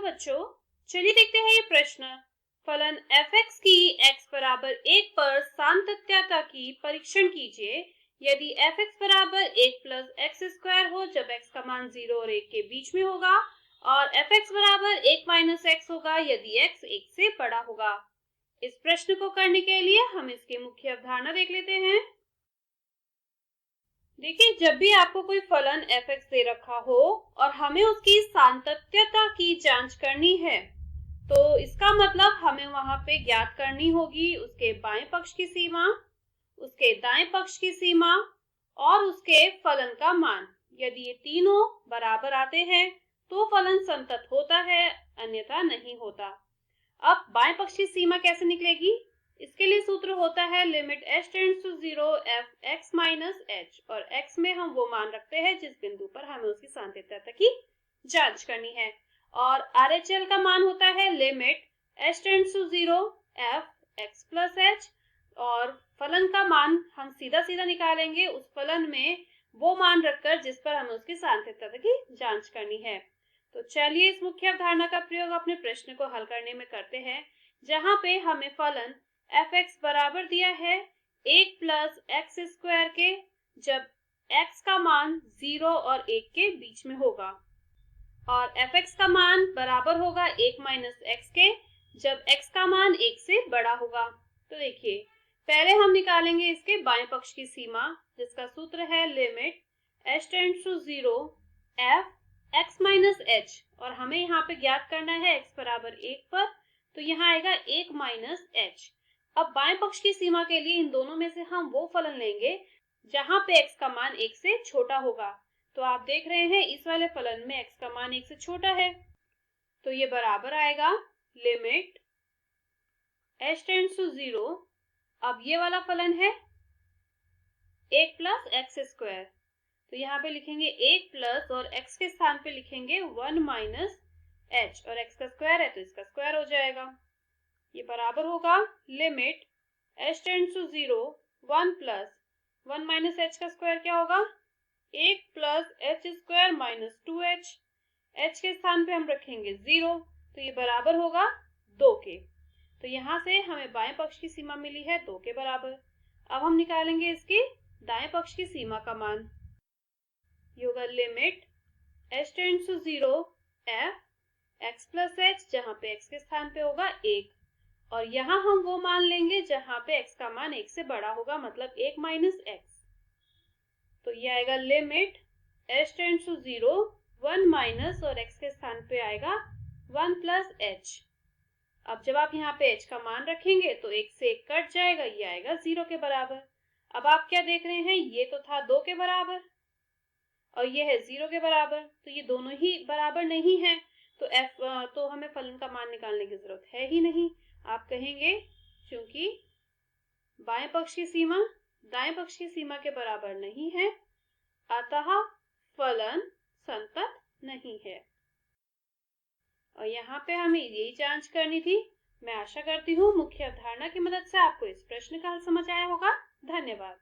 Hello बच्चों, चलिए देखते हैं ये प्रश्न। फलन f(x) की x बराबर 1 पर सातत्यता की परीक्षण कीजिए। यदि f(x) बराबर 1 प्लस एक्स स्क्वायर हो जब x का मान 0 और 1 के बीच में होगा, और f(x) बराबर 1 माइनस एक्स होगा यदि x 1 से बड़ा होगा। इस प्रश्न को करने के लिए हम इसकी मुख्य अवधारणा देख लेते हैं। देखिए, जब भी आपको कोई फलन f(x) दे रखा हो और हमें उसकी सातत्यता की जांच करनी है, तो इसका मतलब हमें वहां पे ज्ञात करनी होगी उसके बाएं पक्ष की सीमा, उसके दाएं पक्ष की सीमा और उसके फलन का मान। यदि ये तीनों बराबर आते हैं तो फलन संतत होता है, अन्यथा नहीं होता। अब बाएं पक्ष की सीमा कैसे निकलेगी? इसके लिए सूत्र होता है limit h tends to 0 f x minus h, और x में हम वो मान रखते हैं जिस बिंदु पर हमें उसकी सातत्यता की जांच करनी है, और RHL का मान होता है limit h tends to 0 f x plus h, और फलन का मान हम सीधा सीधा निकालेंगे उस फलन में वो मान रखकर जिस पर हमें उसकी सातत्यता की जांच करनी है। तो चलिए इस मुख्य अवधारणा का प्रयोग अपने प्रश्न को हल करने में करते हैं, जहां पे हमें फलन f(x) बराबर दिया है 1 प्लस एक्स स्क्वायर के जब x का मान 0 और 1 के बीच में होगा, और f(x) का मान बराबर होगा 1 माइनस एक्स के जब x का मान 1 से बड़ा होगा। तो देखिए, पहले हम निकालेंगे इसके बाएं पक्ष की सीमा, जिसका सूत्र है limit h tends to 0 f x minus h, और हमें यहाँ पे ज्ञात करना है x बराबर 1 पर, तो यहाँ आएगा 1 माइनस h। अब बाएं पक्ष की सीमा के लिए इन दोनों में से हम वो फलन लेंगे जहां पे x का मान 1 से छोटा होगा। तो आप देख रहे हैं इस वाले फलन में x का मान 1 से छोटा है, तो ये बराबर आएगा लिमिट h टेंड्स टू 0। अब ये वाला फलन है 1 प्लस एक्स स्क्वायर, तो यहाँ पे लिखेंगे 1 प्लस और x के स्थान पे लिखेंगे 1 माइनस h, और x का स्क्वायर है तो इसका स्क्वायर हो जाएगा। ये बराबर होगा limit h tends to 0 1 plus 1 minus h का स्क्वायर क्या होगा 1 plus h square minus 2h, h के स्थान पे हम रखेंगे 0, तो ये बराबर होगा 2 के। तो यहाँ से हमें बाएं पक्ष की सीमा मिली है 2 के बराबर। अब हम निकालेंगे इसकी दाएं पक्ष की सीमा का मान, ये होगा limit h tends to 0 f x plus h, जहाँ पे x के स्थान पे होगा 1, और यहाँ हम वो मान लेंगे जहाँ पे x का मान 1 से बड़ा होगा, मतलब 1 माइनस x। तो ये आएगा limit h tends to 0 1 minus और x के स्थान पे आएगा 1 प्लस h। अब जब आप यहाँ पे h का मान रखेंगे तो 1 से 1 कट जाएगा, ये आएगा 0 के बराबर। अब आप क्या देख रहे हैं, ये तो था 2 के बराबर और ये है 0 के बराबर, तो ये दोनों ही बराबर नहीं है, तो हमें फलन का मान निकालने की जरूरत है ही नहीं। आप कहेंगे क्योंकि बाएं पक्ष की सीमा दाएं पक्ष की सीमा के बराबर नहीं है, अतः फलन संतत नहीं है। और यहाँ पे हमें यही जांच करनी थी। मैं आशा करती हूँ मुख्य अवधारणा की मदद से आपको इस प्रश्न का हल समझ आया होगा। धन्यवाद।